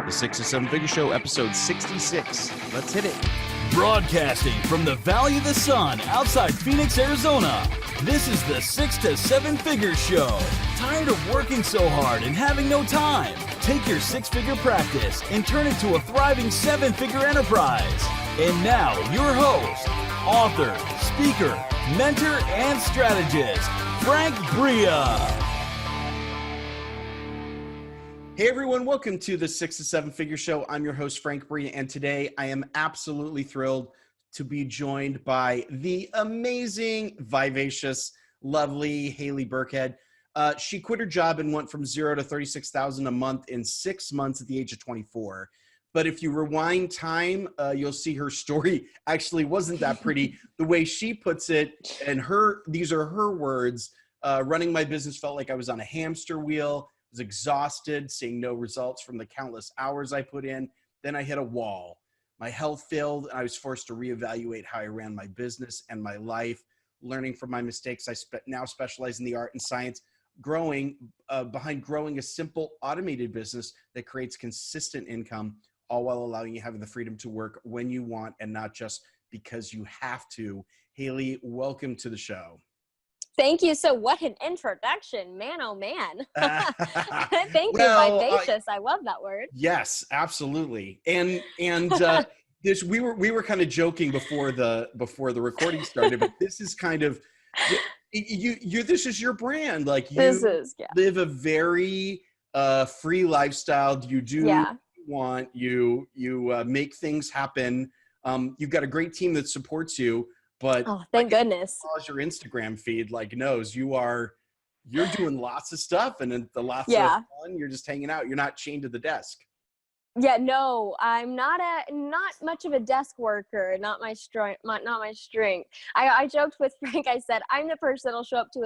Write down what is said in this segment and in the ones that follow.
The 6 to 7 Figure Show, episode 66. Let's hit it. Broadcasting from the Valley of the Sun outside Phoenix, Arizona. This is the 6 to 7 Figure Show. Tired of working so hard and having no time? Take your six-figure practice and turn it to a thriving seven-figure enterprise. And now, your host, author, speaker, mentor, and strategist, Frank Bria. Hey everyone, welcome to the 6 to 7 Figure Show. I'm your host, Frank Bria, and today I am absolutely thrilled to be joined by the amazing, vivacious, lovely Haley Burkhead. She quit her job and went from $0 to $36,000 a month in 6 months at the age of 24. But if you rewind time, you'll see her story actually wasn't that pretty. The way she puts it, and these are her words, running my business felt like I was on a hamster wheel. Was exhausted, seeing no results from the countless hours I put in. Then I hit a wall. My health failed, and I was forced to reevaluate how I ran my business and my life. Learning from my mistakes, I now specialize in the art and science, behind growing a simple automated business that creates consistent income, all while allowing you having the freedom to work when you want and not just because you have to. Haley, welcome to the show. Thank you. So what an introduction, man. Oh man. Thank you. Vivacious. I love that word. Yes, absolutely. And this, we were kind of joking before the recording started, but this is kind of, this is your brand. Like you live a very free lifestyle. You do what you want, you make things happen. You've got a great team that supports you. But thank goodness. Your Instagram feed knows you're doing lots of stuff and of fun. You're just hanging out. You're not chained to the desk. Yeah, no, I'm not much of a desk worker. Not my strength. I joked with Frank. I said I'm the person that'll show up to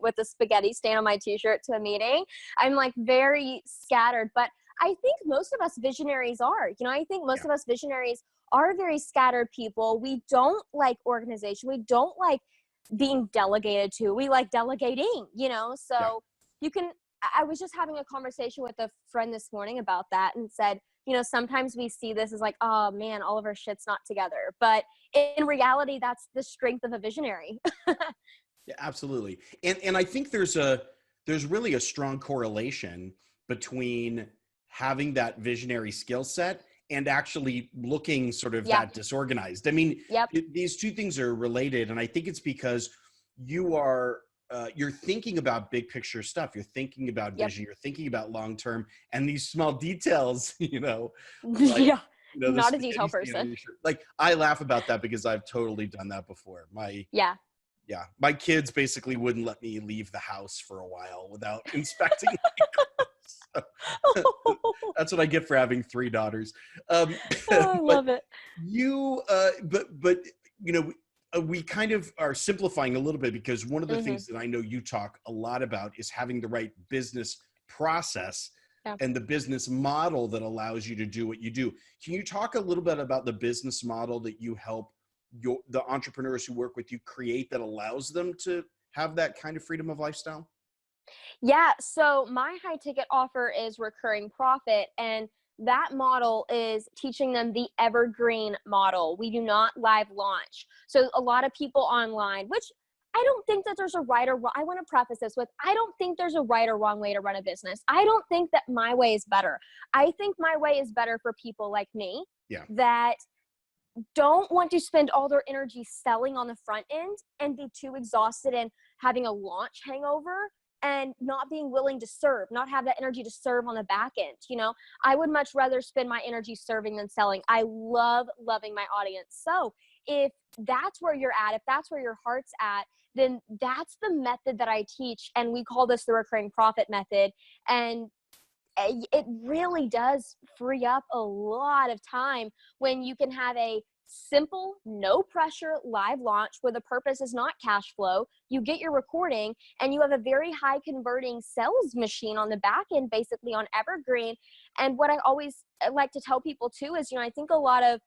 with a spaghetti stand on my t-shirt to a meeting. I'm very scattered, but I think most of us visionaries are. I think most of us visionaries are very scattered people. We don't like organization. We don't like being delegated to. We like delegating, so you can, I was just having a conversation with a friend this morning about that and said, sometimes we see this as oh man, all of our shit's not together. But in reality, that's the strength of a visionary. Yeah, absolutely. And I think there's really a strong correlation between having that visionary skill set and actually looking sort of that disorganized. I mean, these two things are related. And I think it's because you're thinking about big picture stuff. You're thinking about vision. You're thinking about long-term and these small details, not a detail person. I laugh about that because I've totally done that before. My kids basically wouldn't let me leave the house for a while without inspecting my clothes. That's what I get for having 3 daughters. I love it. We kind of are simplifying a little bit because one of the things that I know you talk a lot about is having the right business process and the business model that allows you to do what you do. Can you talk a little bit about the business model that you help the entrepreneurs who work with you create that allows them to have that kind of freedom of lifestyle? Yeah. So my high ticket offer is recurring profit, and that model is teaching them the evergreen model. We do not live launch. So a lot of people online, which I don't think that there's a right or wrong. I want to preface this with, I don't think there's a right or wrong way to run a business. I don't think that my way is better. I think my way is better for people like me that don't want to spend all their energy selling on the front end and be too exhausted and having a launch hangover and not being willing to serve, not have that energy to serve on the back end. I would much rather spend my energy serving than selling. I love loving my audience. So if that's where you're at, if that's where your heart's at, then that's the method that I teach. And we call this the recurring profit method. And it really does free up a lot of time when you can have a simple, no pressure live launch where the purpose is not cash flow. You get your recording and you have a very high converting sales machine on the back end, basically on evergreen. And what I always like to tell people too is, I think a lot of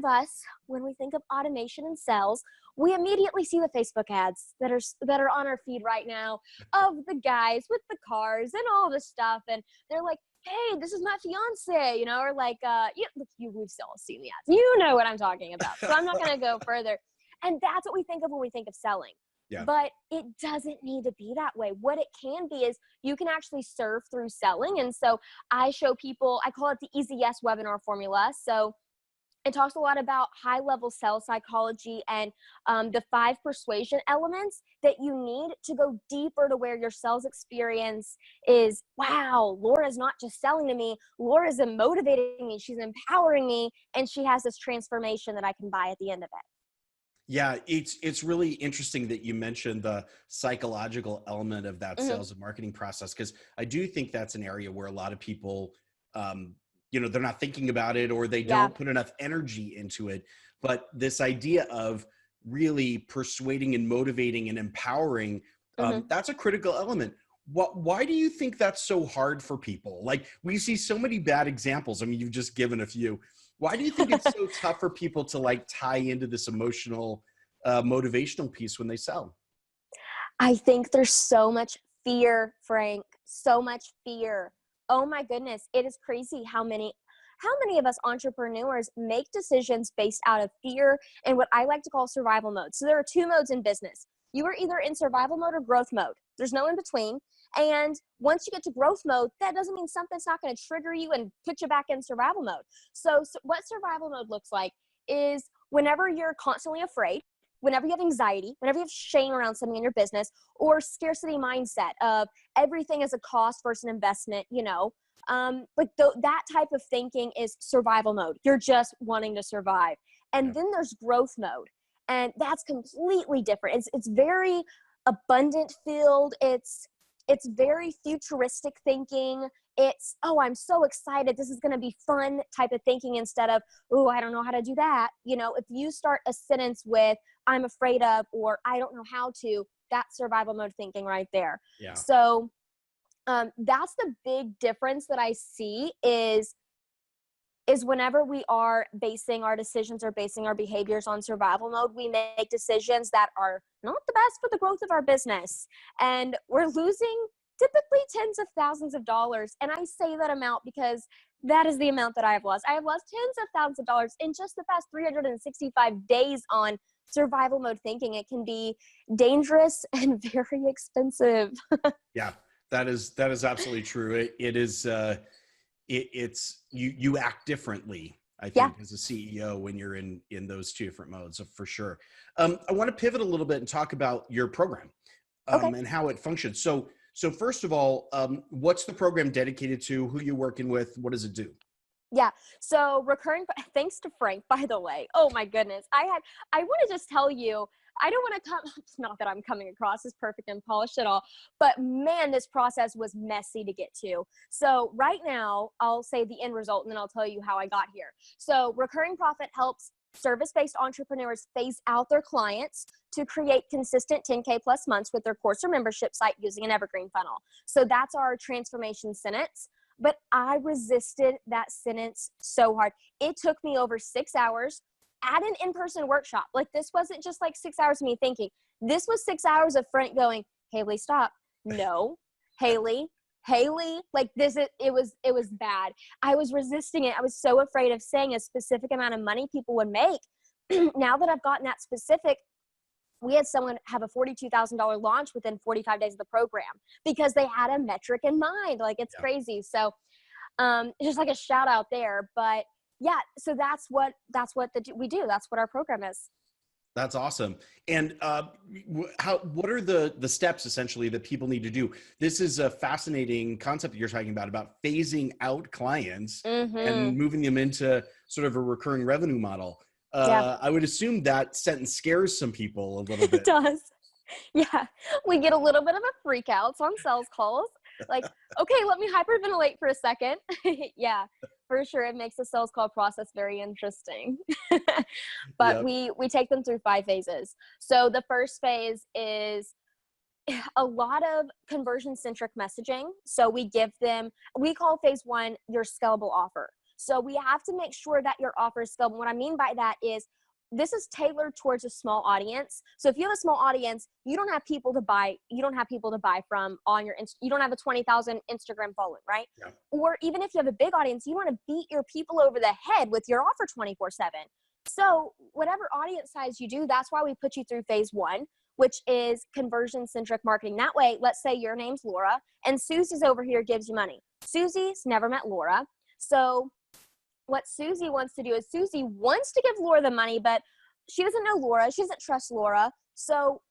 us, when we think of automation and sales, we immediately see the Facebook ads that are on our feed right now of the guys with the cars and all the stuff. And they're like, hey, this is my fiance, you know, or like, we've all seen the ads. You know what I'm talking about. So I'm not going to go further. And that's what we think of when we think of selling. Yeah. But it doesn't need to be that way. What it can be is you can actually serve through selling. And so I show people, I call it the Easy Yes webinar formula. So it talks a lot about high-level sales psychology and the 5 persuasion elements that you need to go deeper to where your sales experience is, wow, Laura's not just selling to me, Laura's motivating me, she's empowering me, and she has this transformation that I can buy at the end of it. Yeah, it's really interesting that you mentioned the psychological element of that sales and marketing process, because I do think that's an area where a lot of people, they're not thinking about it, or they don't put enough energy into it. But this idea of really persuading and motivating and empowering, that's a critical element. Why do you think that's so hard for people? Like, we see so many bad examples. I mean, you've just given a few. Why do you think it's so tough for people to like tie into this emotional, motivational piece when they sell? I think there's so much fear, Frank, so much fear. Oh my goodness, it is crazy how many of us entrepreneurs make decisions based out of fear and what I like to call survival mode. So there are 2 modes in business. You are either in survival mode or growth mode. There's no in between. And once you get to growth mode, that doesn't mean something's not going to trigger you and put you back in survival mode. So what survival mode looks like is whenever you're constantly afraid, whenever you have anxiety, whenever you have shame around something in your business, or scarcity mindset of everything is a cost versus an investment, that type of thinking is survival mode. You're just wanting to survive. And then there's growth mode. And that's completely different. It's very abundant filled. It's very futuristic thinking. It's, oh, I'm so excited, this is going to be fun type of thinking, instead of, oh, I don't know how to do that. If you start a sentence with, I'm afraid of, or I don't know how to, that's survival mode thinking right there. Yeah. So that's the big difference that I see is whenever we are basing our decisions or basing our behaviors on survival mode, we make decisions that are not the best for the growth of our business. And we're losing typically tens of thousands of dollars. And I say that amount because that is the amount that I have lost. I have lost tens of thousands of dollars in just the past 365 days on survival mode thinking. It can be dangerous and very expensive. Yeah, that is absolutely true. It is, it's you act differently, I think, as a CEO when you're in those 2 different modes, for sure. I want to pivot a little bit and talk about your program and how it functions. So first of all, what's the program dedicated to? Who you working with? What does it do? Yeah. So thanks to Frank, by the way. Oh my goodness. I want to just tell you, I don't want to come, it's not that I'm coming across as perfect and polished at all, but man, this process was messy to get to. So right now, I'll say the end result and then I'll tell you how I got here. So Recurring Profit helps service-based entrepreneurs phase out their clients to create consistent 10K plus months with their course or membership site using an evergreen funnel. So that's our transformation sentence. But I resisted that sentence so hard. It took me over 6 hours at an in-person workshop. Like, this wasn't just like 6 hours of me thinking. This was 6 hours of Frank going, Haley, stop. No, Haley, like this, it was bad. I was resisting it. I was so afraid of saying a specific amount of money people would make. Now that I've gotten that specific, we had someone have a $42,000 launch within 45 days of the program because they had a metric in mind. Like, it's crazy. So just like a shout out there. But yeah, so that's what we do. That's what our program is. That's awesome. And what are the steps essentially that people need to do? This is a fascinating concept that you're talking about phasing out clients and moving them into sort of a recurring revenue model. I would assume that sentence scares some people a little bit. It does. Yeah. We get a little bit of a freak out on sales calls. Like, okay, let me hyperventilate for a second. Yeah, for sure. It makes the sales call process very interesting. But we take them through 5 phases. So the first phase is a lot of conversion-centric messaging. So we call phase 1 your scalable offer. So we have to make sure that your offer is scalable. What I mean by that is this is tailored towards a small audience. So if you have a small audience, you don't have people to buy from on your, you don't have a 20,000 Instagram following, right? Yeah. Or even if you have a big audience, you want to beat your people over the head with your offer 24/7. So whatever audience size you do, that's why we put you through phase 1, which is conversion centric marketing. That way, let's say your name's Laura and Susie's over here gives you money. Susie's never met Laura. So what Susie wants to do is Susie wants to give Laura the money, but she doesn't know Laura. She doesn't trust Laura. So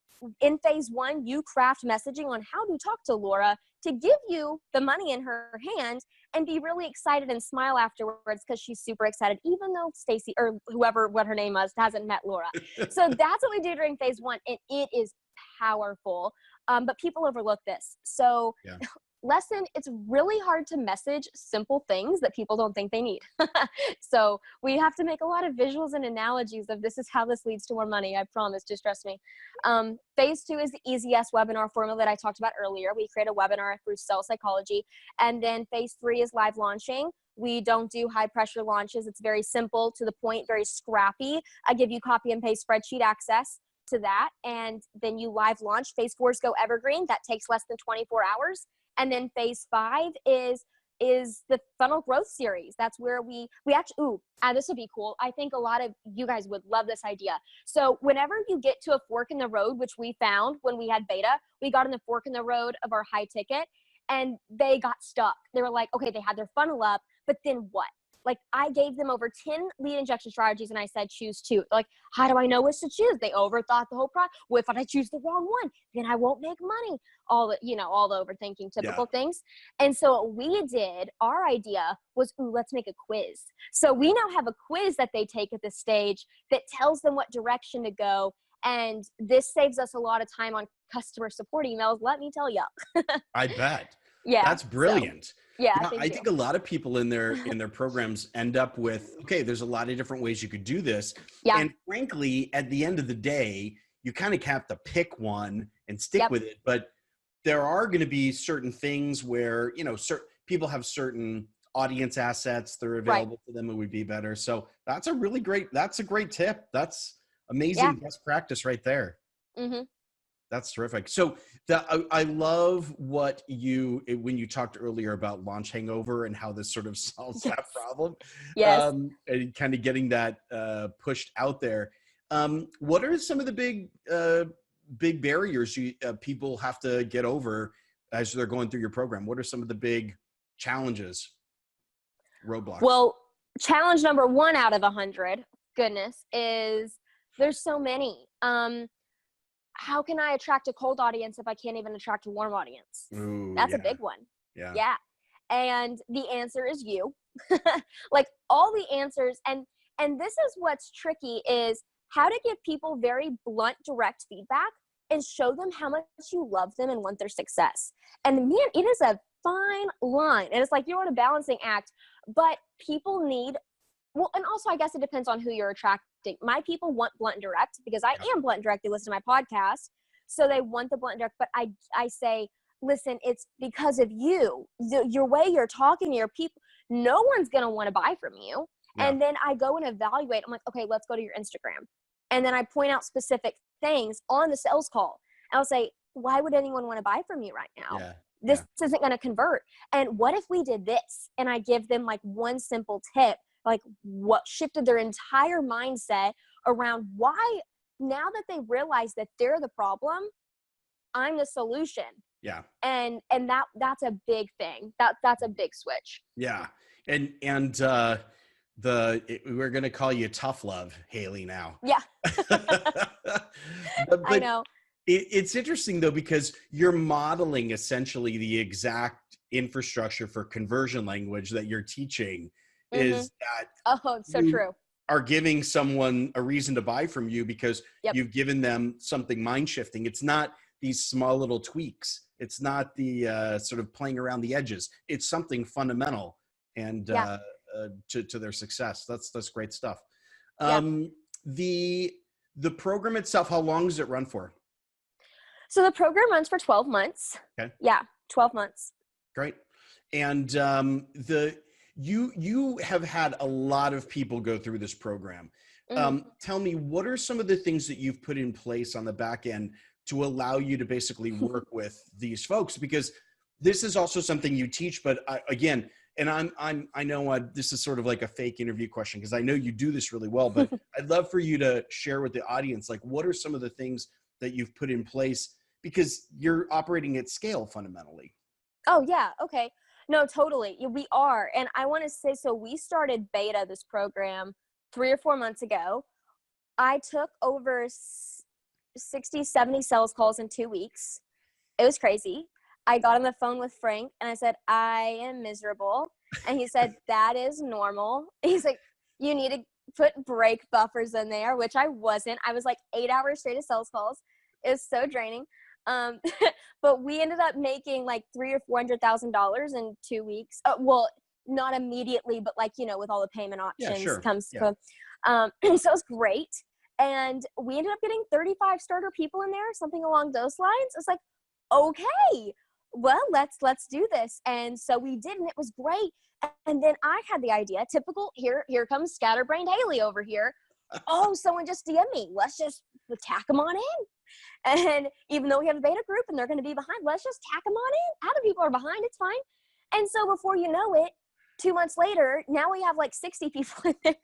in phase 1, you craft messaging on how to talk to Laura to give you the money in her hand and be really excited and smile afterwards because she's super excited, even though Stacy or whoever, what her name was, hasn't met Laura. So that's what we do during phase 1, and it is powerful. But people overlook this. So Yeah. it's really hard to message simple things that people don't think they need. So we have to make a lot of visuals and analogies of this is how this leads to more money. I promise, just trust me. Phase 2 is the easy yes webinar formula that I talked about earlier. We create a webinar through Sales Psychology. And then phase 3 is live launching. We don't do high pressure launches. It's very simple, to the point, very scrappy. I give you copy and paste spreadsheet access to that. And then you live launch. Phase 4 is go evergreen. That takes less than 24 hours. And then phase 5 is the funnel growth series. That's where we actually, this would be cool. I think a lot of you guys would love this idea. So whenever you get to a fork in the road, which we found when we had beta, we got in the fork in the road of our high ticket and they got stuck. They were like, okay, they had their funnel up, but then what? Like, I gave them over 10 lead injection strategies and I said, choose 2. Like, how do I know which to choose? They overthought the whole process. What if I choose the wrong one? Then I won't make money. All the overthinking typical things. And so what we did, our idea was, let's make a quiz. So we now have a quiz that they take at this stage that tells them what direction to go. And this saves us a lot of time on customer support emails, let me tell you. I bet. Yeah. That's brilliant. So, yeah, I think a lot of people in their programs end up with, okay, there's a lot of different ways you could do this. Yeah. And frankly, at the end of the day, you kind of have to pick one and stick with it. But there are going to be certain things where, certain people have certain audience assets that are available to them. It would be better. So that's a great tip. That's amazing best practice right there. Mm-hmm. That's terrific. So I love when you talked earlier about launch hangover and how this sort of solves that problem. Yes. And kind of getting that pushed out there. What are some of the big barriers people have to get over as they're going through your program? What are some of the big challenges, roadblocks? Well, challenge number 1 out of 100, goodness, is there's so many. How can I attract a cold audience if I can't even attract a warm audience? Ooh, That's a big one. Yeah. And the answer is you. Like, all the answers. And this is what's tricky, is how to give people very blunt, direct feedback and show them how much you love them and want their success. And man, it is a fine line. And it's like, you're on a balancing act, but people need, and also I guess it depends on who you're attracting. My people want blunt and direct because I am blunt and direct. They listen to my podcast. So they want the blunt and direct, but I say, listen, it's because of you, your way you're talking to your people. No one's going to want to buy from you. Yeah. And then I go and evaluate. I'm like, okay, let's go to your Instagram. And then I point out specific things on the sales call. I'll say, why would anyone want to buy from you right now? Yeah. This isn't going to convert. And what if we did this? And I give them like one simple tip, like what shifted their entire mindset around why, now that they realize that they're the problem, I'm the solution. Yeah. And that's a big thing. That's a big switch. Yeah. And we're going to call you Tough Love, Haley, now. Yeah. but I know. It's interesting though, because you're modeling essentially the exact infrastructure for conversion language that you're teaching. Is that it's so true. Are giving someone a reason to buy from you because you've given them something mind shifting. It's not these small little tweaks. It's not the sort of playing around the edges. It's something fundamental and to their success. That's great stuff. The program itself, how long does it run for? So the program runs for 12 months. Okay. Yeah, 12 months. Great. And you have had a lot of people go through this program. Tell me, what are some of the things that you've put in place on the back end to allow you to basically work with these folks? Because this is also something you teach, but again, and I know this is sort of like a fake interview question because I know you do this really well, but I'd love for you to share with the audience, like, what are some of the things that you've put in place, because you're operating at scale fundamentally. Oh yeah. Okay. No, totally. We are. And I want to say, so we started beta this program 3 or 4 months ago. I took over 60, 70 sales calls in 2 weeks. It was crazy. I got on the phone with Frank and I said, I am miserable. And he said, that is normal. He's like, you need to put break buffers in there, which I wasn't. I was like 8 hours straight of sales calls. It was so draining. But we ended up making like $300,000 or $400,000 in 2 weeks. Well, not immediately, but like, with all the payment options comes. So it was great. And we ended up getting 35 starter people in there, something along those lines. It's like, okay, well, let's do this. And so we did, and it was great. And then I had the idea, typical, here comes scatterbrained Haley over here. Oh, someone just DM me. Let's just tack them on in. And even though we have a beta group and they're going to be behind, let's just tack them on in. Other people are behind, it's fine. And so before you know it, 2 months later, now we have like 60 people in there.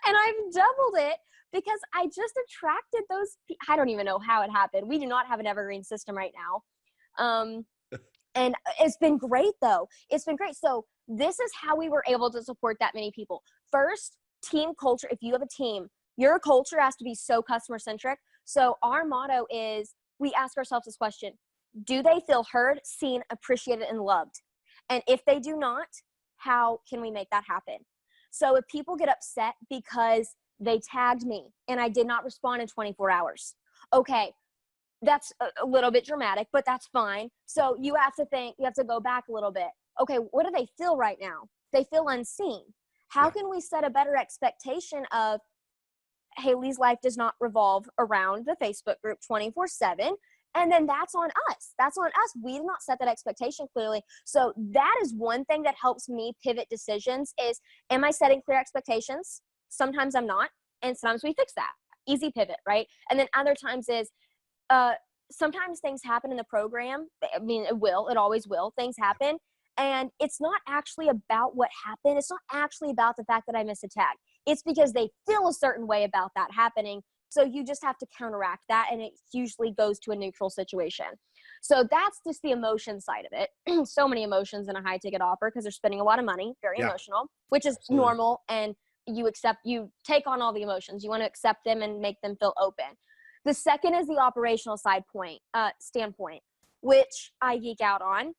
And I've doubled it because I just attracted those. I don't even know how it happened. We do not have an evergreen system right now. And it's been great though. It's been great. So this is how we were able to support that many people. First, team culture. If you have a team, your culture has to be so customer centric. So our motto is, we ask ourselves this question: do they feel heard, seen, appreciated, and loved? And if they do not, how can we make that happen? So if people get upset because they tagged me and I did not respond in 24 hours, okay, that's a little bit dramatic, but that's fine. So you have to go back a little bit. Okay, what do they feel right now? They feel unseen. How can we set a better expectation of, Haley's life does not revolve around the Facebook group 24/7. And then that's on us. That's on us. We did not set that expectation clearly. So that is one thing that helps me pivot decisions is, am I setting clear expectations? Sometimes I'm not. And sometimes we fix that. Easy pivot, right? And then other times is, sometimes things happen in the program. I mean, it always will. Things happen. And it's not actually about what happened. It's not actually about the fact that I missed a tag. It's because they feel a certain way about that happening. So you just have to counteract that, and it usually goes to a neutral situation. So that's just the emotion side of it. So many emotions in a high ticket offer because they're spending a lot of money, very emotional, which is normal. And you take on all the emotions. You want to accept them and make them feel open. The second is the operational standpoint, which I geek out on.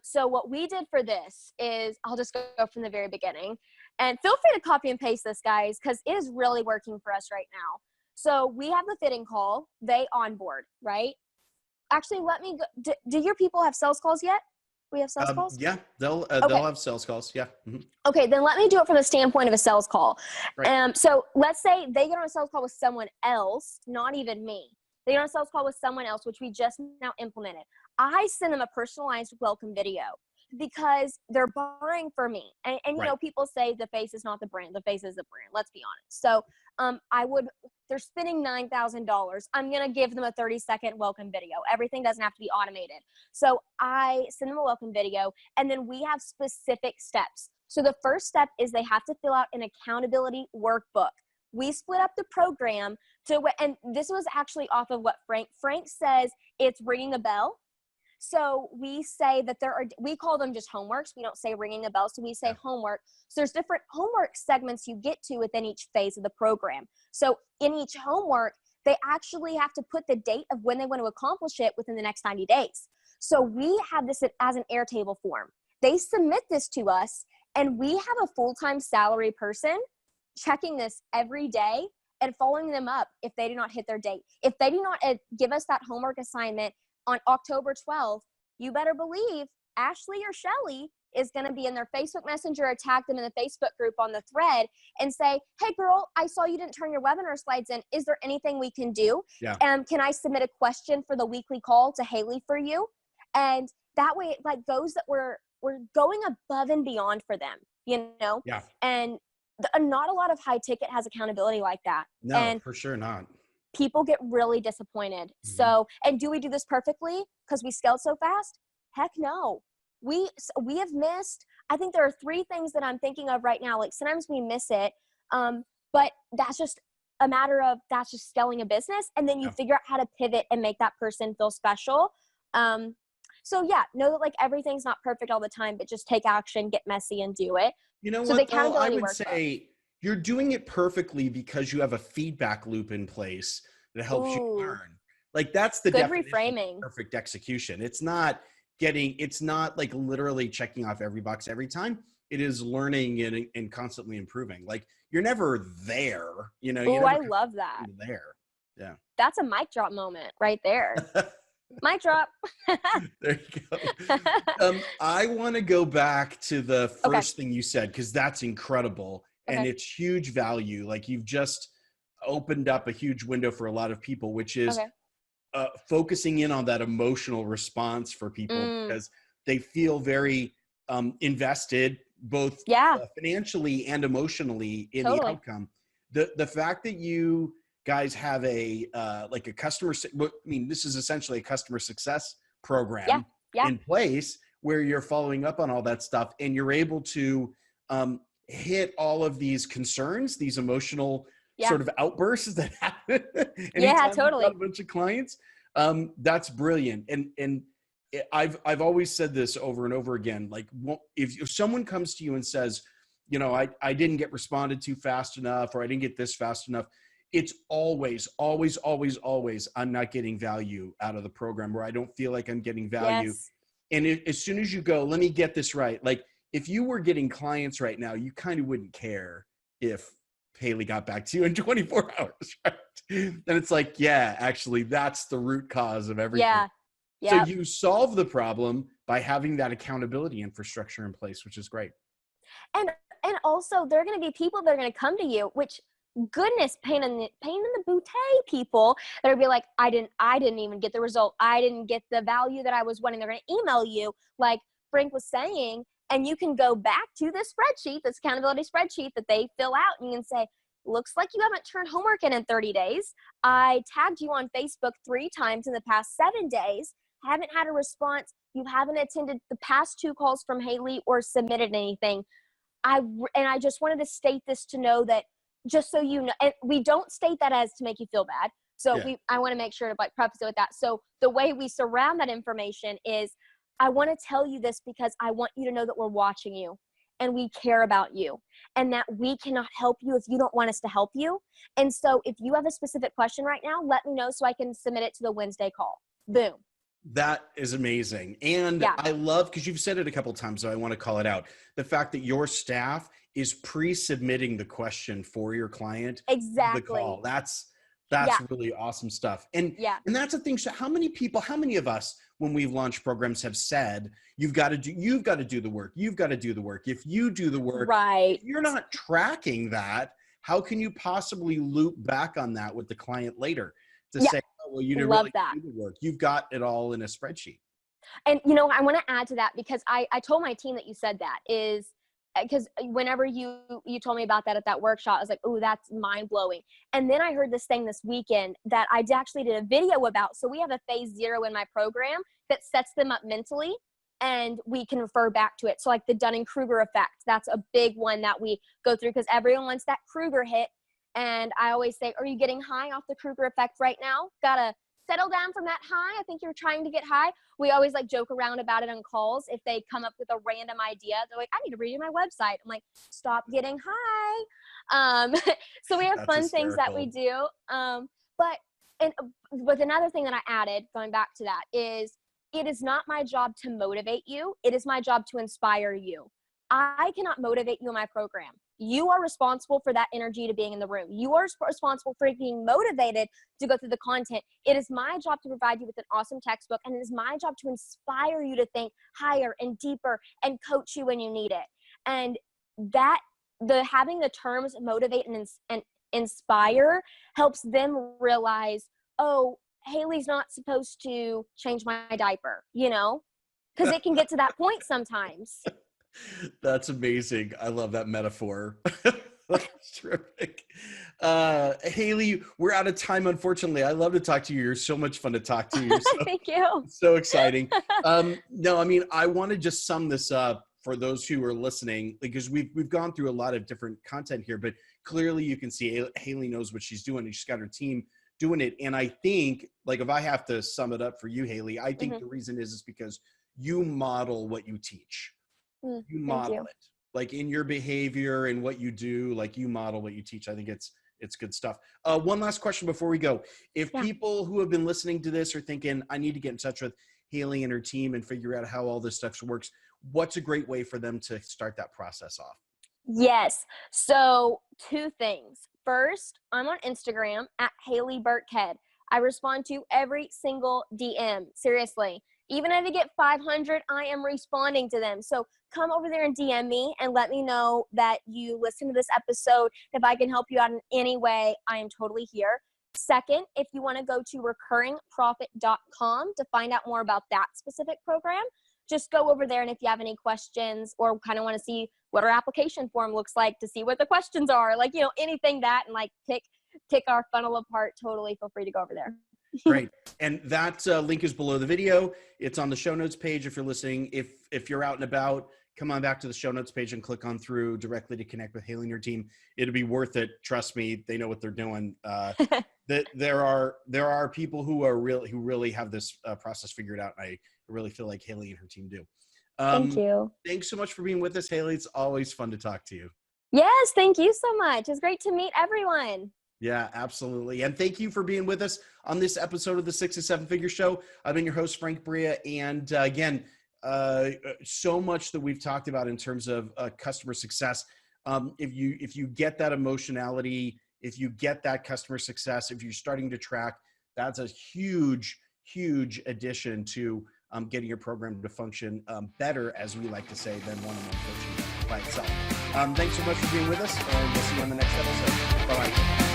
So what we did for this is, I'll just go from the very beginning. And feel free to copy and paste this, guys, because it is really working for us right now. So we have the fitting call. They onboard, right? Actually, let me go. Do your people have sales calls yet? We have sales calls? Yeah, they'll have sales calls. Yeah. Mm-hmm. Okay, then let me do it from the standpoint of a sales call. Right. So let's say they get on a sales call with someone else, not even me. They get on a sales call with someone else, which we just now implemented. I send them a personalized welcome video because they're buying for me. And you know, people say the face is not the brand. The face is the brand. Let's be honest. So they're spending $9,000. I'm going to give them a 30-second welcome video. Everything doesn't have to be automated. So I send them a welcome video, and then we have specific steps. So the first step is they have to fill out an accountability workbook. We split up the program and this was actually off of what Frank says, it's ringing the bell. So we say that we call them just homeworks. We don't say ringing the bell. So we say homework. So there's different homework segments you get to within each phase of the program. So in each homework, they actually have to put the date of when they want to accomplish it within the next 90 days. So we have this as an Airtable form. They submit this to us, and we have a full-time salary person checking this every day and following them up if they do not hit their date. If they do not give us that homework assignment on October 12th, you better believe Ashley or Shelly is going to be in their Facebook Messenger, attack them in the Facebook group on the thread and say, hey girl, I saw you didn't turn your webinar slides in. Is there anything we can do? Yeah. Can I submit a question for the weekly call to Haley for you? And that way it goes that we're going above and beyond for them, you know? Yeah. And not a lot of high ticket has accountability like that. No, And for sure not. people get really disappointed. So, and do we do this perfectly because we scaled so fast? Heck no. We have missed, I think there are 3 things that I'm thinking of right now. Like sometimes we miss it. But that's just a matter of, that's just scaling a business. And then you figure out how to pivot and make that person feel special. So yeah, know that like everything's not perfect all the time, but just take action, get messy and do it. You know So what, the though? I accountability would workbook. say you're doing it perfectly because you have a feedback loop in place that helps you Ooh. learn. Like that's the Good definition reframing. of perfect execution. It's not like literally checking off every box every time. It is learning and constantly improving. Like you're never there, you know. Ooh, I love that. There. Yeah. That's a mic drop moment right there. Mic drop. There you go. I want to go back to the first thing you said, because that's incredible and it's huge value. Like you've just opened up a huge window for a lot of people, which is focusing in on that emotional response for people because they feel very invested, both financially and emotionally in the outcome. The fact that you guys have a like a customer, I mean, this is essentially a customer success program in place where you're following up on all that stuff and you're able to hit all of these concerns, these emotional sort of outbursts that happen anytime you've got a bunch of clients. That's brilliant. And I've always said this over and over again. Like if someone comes to you and says, you know, I didn't get responded to fast enough, or I didn't get this fast enough, it's always, I'm not getting value out of the program, or I don't feel like I'm getting value. Yes. And as soon as you go, let me get this right. Like if you were getting clients right now, you kind of wouldn't care if Haley got back to you in 24 hours, right? Then it's like, yeah, actually that's the root cause of everything. Yeah. So you solve the problem by having that accountability infrastructure in place, which is great. And also there are going to be people that are going to come to you, which goodness, pain in the bootay people that are be like, I didn't even get the result. I didn't get the value that I was wanting. They're going to email you like Frank was saying, and you can go back to this spreadsheet, this accountability spreadsheet that they fill out, and you can say, looks like you haven't turned homework in 30 days. I tagged you on Facebook 3 times in the past 7 days. Haven't had a response. You haven't attended the past 2 calls from Haley or submitted anything. I just wanted to state this to know that, just so you know, and we don't state that as to make you feel bad. So I want to make sure to like preface it with that. So the way we surround that information is, I want to tell you this because I want you to know that we're watching you and we care about you, and that we cannot help you if you don't want us to help you. And so if you have a specific question right now, let me know so I can submit it to the Wednesday call. Boom. That is amazing. And I love, because you've said it a couple of times, so I want to call it out, the fact that your staff is pre-submitting the question for your client. Exactly. The call. That's really awesome stuff. And that's the thing. So how many of us, when we've launched programs, have said, you've got to do the work. You've got to do the work. If you do the work, right, if you're not tracking that, how can you possibly loop back on that with the client later to say, oh, well, you didn't really do the work. You've got it all in a spreadsheet. And, you know, I want to add to that because I told my team that you said that is because whenever you told me about that at that workshop, I was like, oh, that's mind blowing. And then I heard this thing this weekend that I actually did a video about. So we have a phase 0 in my program that sets them up mentally, and we can refer back to it. So like the Dunning-Kruger effect, that's a big one that we go through because everyone wants that Kruger hit. And I always say, are you getting high off the Kruger effect right now? Gotta settle down from that high. I think you're trying to get high. We always like joke around about it on calls. If they come up with a random idea, they're like, I need to redo my website. I'm like, stop getting high. So we have fun things that we do. But another thing that I added, going back to that, is it is not my job to motivate you. It is my job to inspire you. I cannot motivate you in my program. You are responsible for that energy to being in the room. You are responsible for being motivated to go through the content. It is my job to provide you with an awesome textbook, and it is my job to inspire you to think higher and deeper and coach you when you need it. And that having the terms motivate and inspire helps them realize, oh, Haley's not supposed to change my diaper, you know, because it can get to that point sometimes. That's amazing. I love that metaphor. That's terrific. Haley, we're out of time, unfortunately. I love to talk to you. You're so much fun to talk to. You're Thank you. so exciting. No, I mean, I want to just sum this up for those who are listening, because we've gone through a lot of different content here, but clearly you can see Haley knows what she's doing, and she's got her team doing it. And I think, like, if I have to sum it up for you, Haley, I think the reason is because you model what you teach. You model it, like, in your behavior and what you do, like, you model what you teach. I think it's good stuff. One last question before we go. If people who have been listening to this are thinking, I need to get in touch with Haley and her team and figure out how all this stuff works, what's a great way for them to start that process off? Yes. So 2 things. First, I'm on Instagram at Haley Burkhead. I respond to every single DM. Seriously. Even if I get 500, I am responding to them. So come over there and DM me and let me know that you listen to this episode. If I can help you out in any way, I am totally here. Second, if you want to go to recurringprofit.com to find out more about that specific program, just go over there. And if you have any questions or kind of want to see what our application form looks like to see what the questions are, like, anything that, and like pick our funnel apart, totally feel free to go over there. Great. And that link is below the video. It's on the show notes page. If you're listening, if you're out and about, come on back to the show notes page and click on through directly to connect with Haley and your team. It'll be worth it. Trust me, they know what they're doing. There are people who really have this process figured out. And I really feel like Haley and her team do. Thank you. Thanks so much for being with us, Haley. It's always fun to talk to you. Yes, thank you so much. It's great to meet everyone. Yeah, absolutely. And thank you for being with us on this episode of the 6 to 7 Figure Show. I've been your host, Frank Bria. And again, so much that we've talked about in terms of customer success. If you get that emotionality, if you get that customer success, if you're starting to track, that's a huge, huge addition to getting your program to function better, as we like to say, than one-on-one coaching by itself. Thanks so much for being with us, and we'll see you on the next episode. Bye-bye.